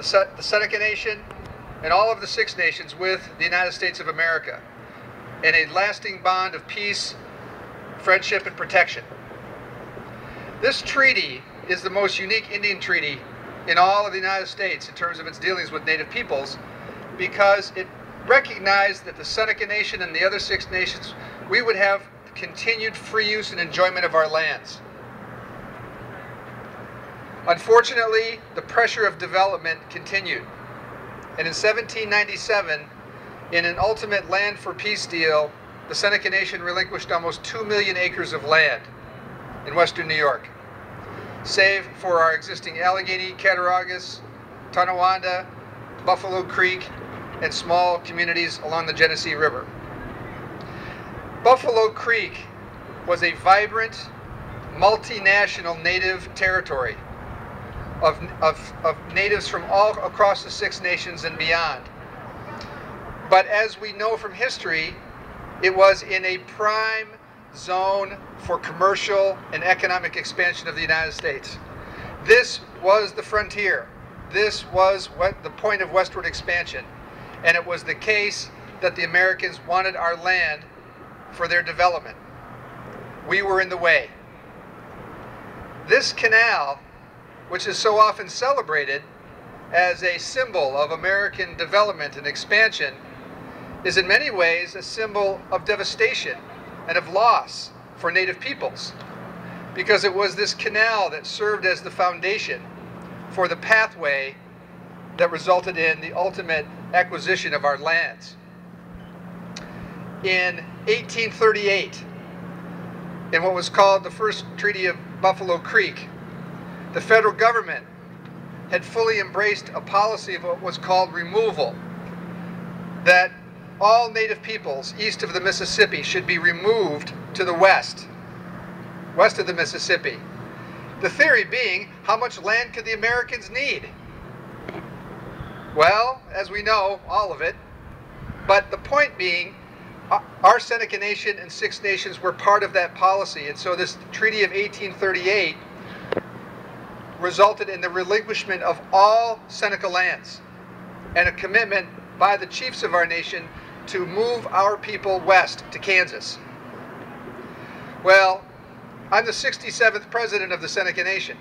the Seneca Nation, and all of the Six Nations with the United States of America in a lasting bond of peace, friendship, and protection. This treaty is the most unique Indian treaty in all of the United States in terms of its dealings with Native peoples, because it recognized that the Seneca Nation and the other Six Nations, we would have continued free use and enjoyment of our lands. Unfortunately, the pressure of development continued. And in 1797, in an ultimate land for peace deal, the Seneca Nation relinquished almost 2 million acres of land in western New York, save for our existing Allegheny, Cattaraugus, Tonawanda, Buffalo Creek, and small communities along the Genesee River. Buffalo Creek was a vibrant, multinational native territory of natives from all across the Six Nations and beyond. But as we know from history, it was in a prime zone for commercial and economic expansion of the United States. This was the frontier. This was the point of westward expansion. And it was the case that the Americans wanted our land for their development. We were in the way. This canal, which is so often celebrated as a symbol of American development and expansion, is in many ways a symbol of devastation and of loss for Native peoples, because it was this canal that served as the foundation for the pathway that resulted in the ultimate acquisition of our lands. In 1838, in what was called the First Treaty of Buffalo Creek, the federal government had fully embraced a policy of what was called removal, that all Native peoples east of the Mississippi should be removed to the west of the Mississippi. The theory being, how much land could the Americans need? Well, as we know, all of it. But the point being, our Seneca Nation and Six Nations were part of that policy, and so this Treaty of 1838 resulted in the relinquishment of all Seneca lands and a commitment by the chiefs of our nation to move our people west to Kansas. Well, I'm the 67th president of the Seneca Nation.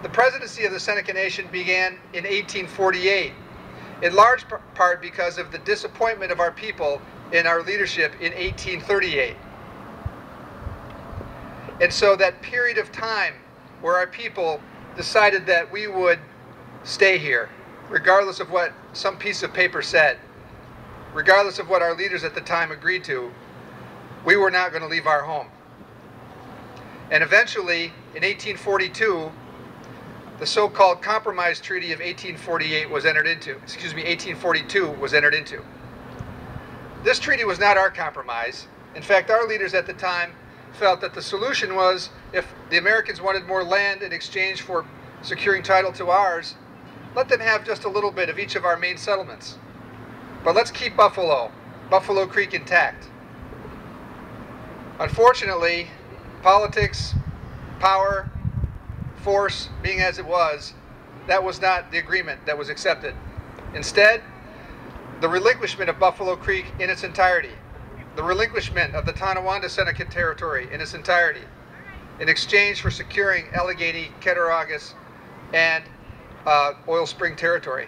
The presidency of the Seneca Nation began in 1848, in large part because of the disappointment of our people in our leadership in 1838. And so that period of time where our people decided that we would stay here, regardless of what some piece of paper said, regardless of what our leaders at the time agreed to, we were not going to leave our home. And eventually, in 1842, the so-called Compromise Treaty of 1842 was entered into. This treaty was not our compromise. In fact, our leaders at the time felt that the solution was, if the Americans wanted more land in exchange for securing title to ours, let them have just a little bit of each of our main settlements. But let's keep Buffalo Creek intact. Unfortunately, politics, power, force being as it was, that was not the agreement that was accepted. Instead, the relinquishment of Buffalo Creek in its entirety, the relinquishment of the Tonawanda Seneca territory in its entirety, in exchange for securing Allegheny, Cattaraugus, and Oil Spring territory.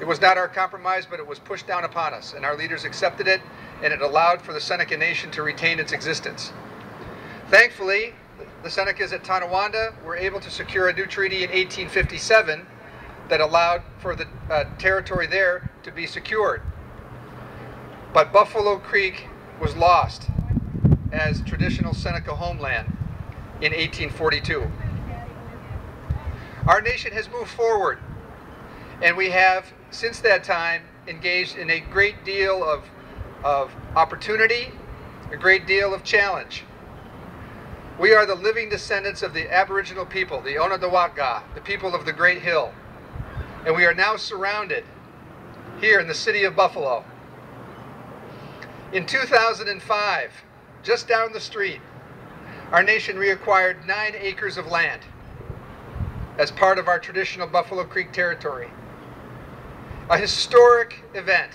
It was not our compromise, but it was pushed down upon us, and our leaders accepted it, and it allowed for the Seneca Nation to retain its existence. Thankfully, the Senecas at Tonawanda were able to secure a new treaty in 1857 that allowed for the territory there to be secured. But Buffalo Creek was lost as traditional Seneca homeland in 1842. Our nation has moved forward, and we have, since that time, engaged in a great deal of opportunity, a great deal of challenge. We are the living descendants of the Aboriginal people, the Onondaga, the people of the Great Hill. And we are now surrounded here in the city of Buffalo. In 2005, just down the street, our nation reacquired 9 acres of land. as part of our traditional Buffalo Creek territory. A historic event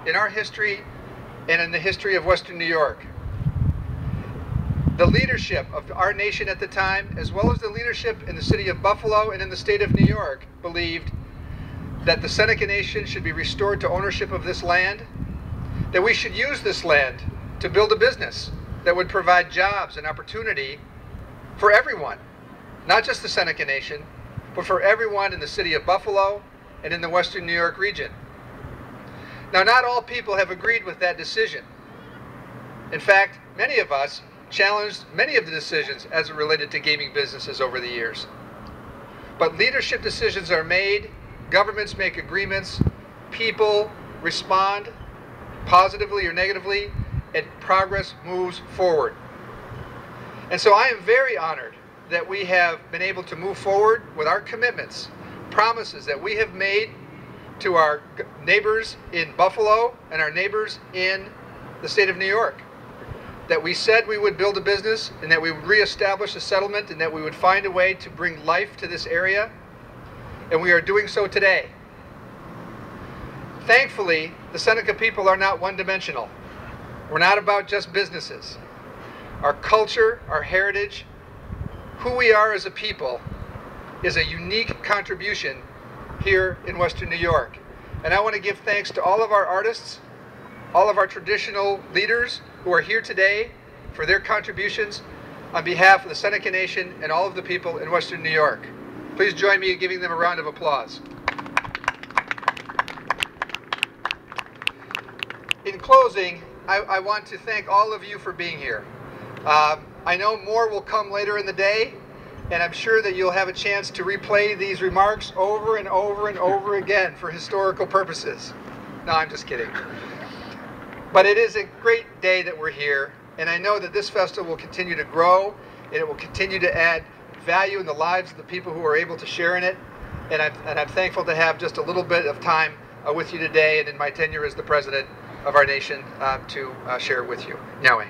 in our history and in the history of Western New York. The leadership of our nation at the time, as well as the leadership in the city of Buffalo and in the state of New York, believed that the Seneca Nation should be restored to ownership of this land, that we should use this land to build a business that would provide jobs and opportunity for everyone, not just the Seneca Nation, but for everyone in the city of Buffalo and in the Western New York region. Now, not all people have agreed with that decision. In fact, many of us challenged many of the decisions as it related to gaming businesses over the years. But leadership decisions are made, governments make agreements, people respond positively or negatively, and progress moves forward. And so I am very honored that we have been able to move forward with our commitments, promises that we have made to our neighbors in Buffalo and our neighbors in the state of New York. That we said we would build a business and that we would reestablish a settlement and that we would find a way to bring life to this area. And we are doing so today. Thankfully, the Seneca people are not one-dimensional. We're not about just businesses. Our culture, our heritage, who we are as a people is a unique contribution here in Western New York. And I want to give thanks to all of our artists, all of our traditional leaders who are here today for their contributions on behalf of the Seneca Nation and all of the people in Western New York. Please join me in giving them a round of applause. In closing, I want to thank all of you for being here. I know more will come later in the day, and I'm sure that you'll have a chance to replay these remarks over and over and over again for historical purposes. No, I'm just kidding. But it is a great day that we're here, and I know that this festival will continue to grow, and it will continue to add value in the lives of the people who are able to share in it. And I'm thankful to have just a little bit of time with you today, and in my tenure as the president of our nation, to share it with you. Nyawe.